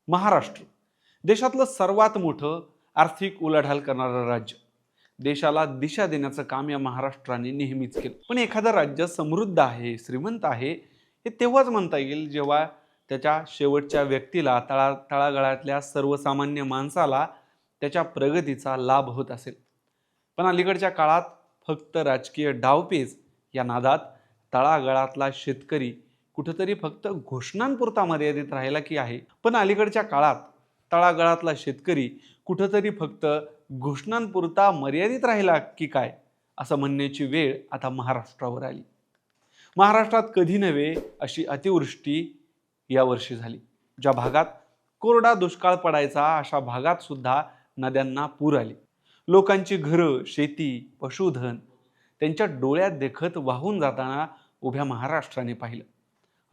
महाराष्ट्र देशातलं सर्वात मोठं आर्थिक उलाढाल करणारं राज्य. देशाला दिशा देण्याचं काम या महाराष्ट्राने नेहमीच केलं. पण एखादं राज्य समृद्ध आहे, श्रीमंत आहे, हे तेव्हाच म्हणता येईल जेव्हा त्याच्या शेवटच्या व्यक्तीला, तळागाळातल्या सर्वसामान्य माणसाला त्याच्या प्रगतीचा लाभ होत असेल. पण अलीकडच्या काळात फक्त राजकीय डावपेच या नादात तळागाळातला शेतकरी कुठेतरी फक्त घोषणांपुरता मर्यादित राहिला की आहे. पण अलीकडच्या काळात तळागाळातला शेतकरी कुठेतरी फक्त घोषणांपुरता मर्यादित राहिला की काय असं म्हणण्याची वेळ आता महाराष्ट्रावर आली. महाराष्ट्रात कधी नव्हे अशी अतिवृष्टी यावर्षी झाली. ज्या भागात कोरडा दुष्काळ पडायचा अशा भागात सुद्धा नद्यांना पूर आले. लोकांची घरं, शेती, पशुधन त्यांच्या डोळ्यात देखत वाहून जाताना उभ्या महाराष्ट्राने पाहिलं.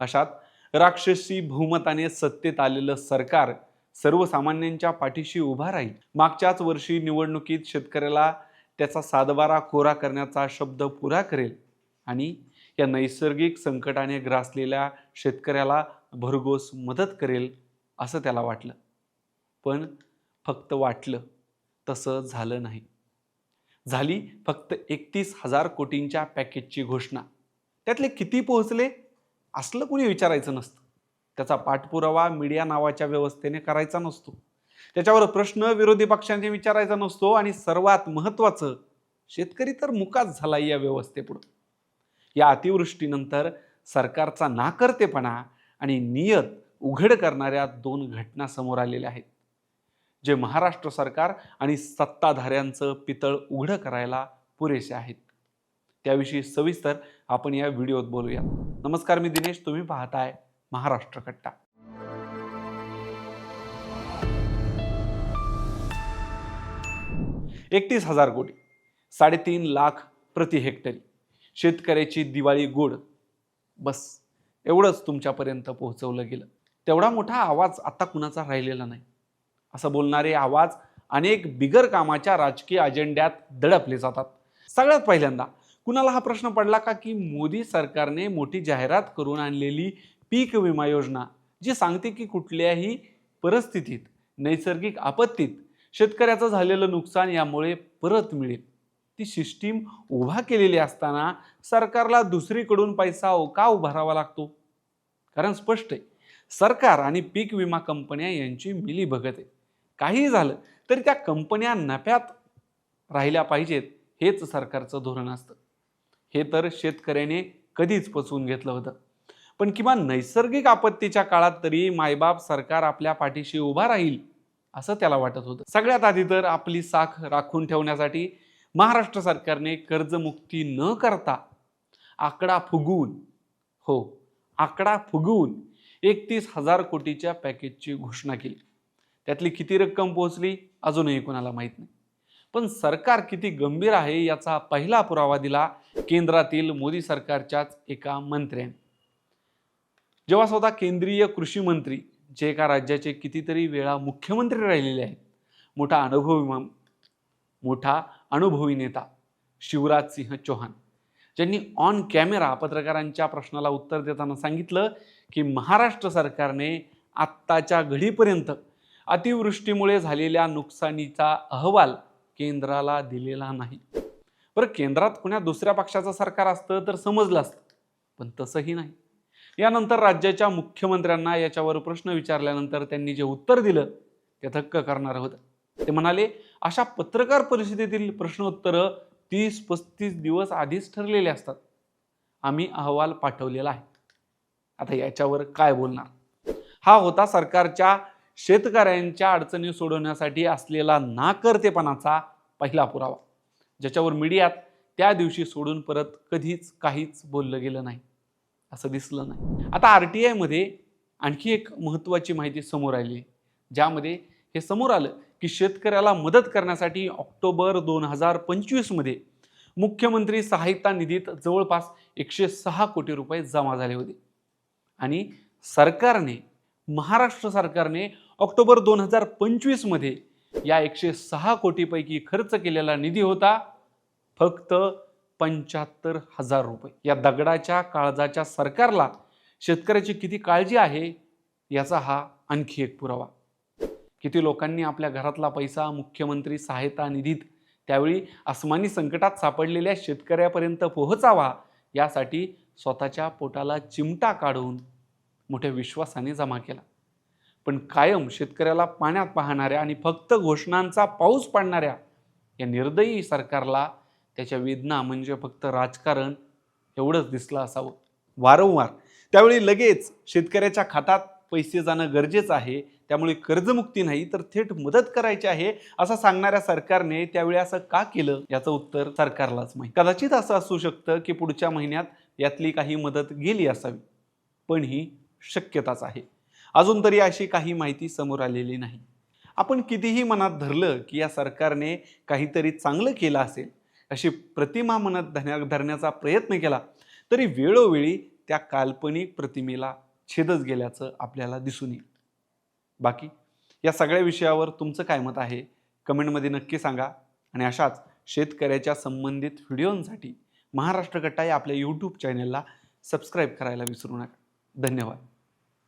अशात राक्षसी बहुमताने सत्तेत आलेलं सरकार सर्वसामान्यांच्या पाठीशी उभा राहील. मागच्याच वर्षी निवडणुकीत शेतकऱ्याला त्याचा सातबारा कोरा करण्याचा शब्द पुरा करेल आणि या नैसर्गिक संकटाने ग्रासलेल्या शेतकऱ्याला भरघोस मदत करेल असं त्याला वाटलं. पण फक्त वाटलं, तसं झालं नाही. झाली फक्त 31,000 कोटींच्या पॅकेजची घोषणा. त्यातले किती पोहोचले असलं कोणी विचारायचं नसतं. त्याचा पाठपुरावा मीडिया नावाच्या व्यवस्थेने करायचा नसतो. त्याच्यावर प्रश्न विरोधी पक्षांनी विचारायचा नसतो. आणि सर्वात महत्त्वाचं, शेतकरी तर मुकाच झाला या व्यवस्थेपुढं. या अतिवृष्टीनंतर सरकारचा नाकर्तेपणा आणि नियत उघड करणाऱ्या 2 घटना समोर आलेल्या आहेत, जे महाराष्ट्र सरकार आणि सत्ताधाऱ्यांचं पितळ उघडं करायला पुरेसे आहेत. त्याविषयी सविस्तर आपण या व्हिडिओत बोलूया. नमस्कार, मी दिनेश, तुम्ही पाहताय महाराष्ट्र कट्टा. $31,000 कोटी, 3.5 लाख प्रति हेक्टरी. शेतकऱ्याची दिवाळी गोड. बस एवढंच तुमच्यापर्यंत पोहोचवलं गेलं. तेवढा मोठा आवाज आता कुणाचा राहिलेला नाही. असं बोलणारे आवाज अनेक बिगर कामाच्या राजकीय अजेंड्यात दडपले जातात. सगळ्यात पहिल्यांदा कुणाला हा प्रश्न पडला का की मोदी सरकारने मोठी जाहिरात करून आणलेली पीक विमा योजना, जी सांगते की कुठल्याही परिस्थितीत, नैसर्गिक आपत्तीत शेतकऱ्याचं झालेलं नुकसान यामुळे परत मिळेल, ती सिस्टीम उभा केलेली असताना सरकारला दुसरीकडून पैसा का उभारावा लागतो? कारण स्पष्ट आहे, सरकार आणि पीक विमा कंपन्या यांची मिलीभगत आहे. काही झालं तरी त्या कंपन्या नफ्यात राहिल्या पाहिजेत, हेच सरकारचं धोरण असतं. हे तर शेतकऱ्याने कधीच पचवून घेतलं होतं. पण किमान नैसर्गिक आपत्तीच्या काळात तरी मायबाप सरकार आपल्या पाठीशी उभा राहील असं त्याला वाटत होतं. सगळ्यात आधी तर आपली साख राखून ठेवण्यासाठी महाराष्ट्र सरकारने कर्जमुक्ती न करता आकडा फुगवून 31,000 कोटीच्या पॅकेजची घोषणा केली. त्यातली किती रक्कम पोहोचली अजूनही कोणाला माहीत नाही. पण सरकार किती गंभीर आहे याचा पहिला पुरावा दिला केंद्रातील मोदी सरकारच्याच एका मंत्र्याने. जेव्हा स्वतः केंद्रीय कृषी मंत्री, जे एका राज्याचे कितीतरी वेळा मुख्यमंत्री राहिलेले आहेत, मोठा अनुभवी नेता शिवराज सिंह चौहान, ज्यांनी ऑन कॅमेरा पत्रकारांच्या प्रश्नाला उत्तर देताना सांगितलं की महाराष्ट्र सरकारने आत्ताच्या घडीपर्यंत अतिवृष्टीमुळे झालेल्या नुकसानीचा अहवाल केंद्राला दिलेला नाही. बरं, केंद्रात कुण्या दुसऱ्या पक्षाचं सरकार असतं तर समजलं असतं, पण तसंही नाही. यानंतर राज्याच्या मुख्यमंत्र्यांना याच्यावर प्रश्न विचारल्यानंतर त्यांनी जे उत्तर दिलं ते थक्क करणारं होतं. ते म्हणाले, अशा पत्रकार परिषदेतील प्रश्नोत्तरं 30-35 दिवस आधीच ठरलेले असतात. आम्ही अहवाल पाठवलेला आहे. आता याच्यावर काय बोलणार? हा होता सरकारच्या शेतकऱ्यांच्या अडचणी सोडवण्यासाठी असलेला नाकर्तेपणाचा पहिला पुरावा, ज्याच्यावर मीडियात त्या दिवशी सोडून परत कधीच काहीच बोललं गेलं नाही, असं दिसलं नाही. आता RTI मध्ये आणखी एक महत्त्वाची माहिती समोर आली, ज्यामध्ये हे समोर आलं की शेतकऱ्याला मदत करण्यासाठी ऑक्टोबर 2025 मध्ये मुख्यमंत्री सहायता निधीत जवळपास 106 कोटी रुपये जमा झाले होते. आणि महाराष्ट्र सरकारने ऑक्टोबर 2025 मध्ये या 106 कोटीपैकी खर्च केलेला निधी होता फक्त 75,000 रुपये. या दगडाच्या काळजाच्या सरकारला शेतकऱ्याची किती काळजी आहे याचा हा आणखी एक पुरावा. किती लोकांनी आपल्या घरातला पैसा मुख्यमंत्री सहायता निधीत त्यावेळी आसमानी संकटात सापडलेल्या शेतकऱ्यापर्यंत पोहोचावा यासाठी स्वतःच्या पोटाला चिमटा काढून मोठ्या विश्वासाने जमा केला. पण कायम शेतकऱ्याला पाण्यात पाहणाऱ्या आणि फक्त घोषणांचा पाऊस पाडणाऱ्या या निर्दयी सरकारला त्याच्या वेदना म्हणजे फक्त राजकारण एवढंच दिसलं असावं. वारंवार त्यावेळी लगेच शेतकऱ्याच्या खात्यात पैसे जाणं गरजेचं आहे, त्यामुळे कर्जमुक्ती नाही तर थेट मदत करायची आहे असं सांगणाऱ्या सरकारने त्यावेळी असं का केलं याचं उत्तर सरकारलाच माहिती. कदाचित असं असू शकतं की पुढच्या महिन्यात यातली काही मदत गेली असावी, पण ही शक्यताच आहे. अजून तरी अशी काही माहिती समोर आलेली नाही. आपण कितीही मनात धरलं की या सरकारने काहीतरी चांगलं केलं असेल अशी प्रतिमा मनात धरण्याचा प्रयत्न केला तरी वेळोवेळी त्या काल्पनिक प्रतिमेला छेदच गेल्याचं आपल्याला दिसून येईल. बाकी या सगळ्या विषयावर तुमचं काय मत आहे कमेंटमध्ये नक्की सांगा. आणि अशाच शेतकऱ्याच्या संबंधित व्हिडिओंसाठी महाराष्ट्र कट्टा या आपल्या यूट्यूब चॅनलला सबस्क्राईब करायला विसरू नका. धन्यवाद.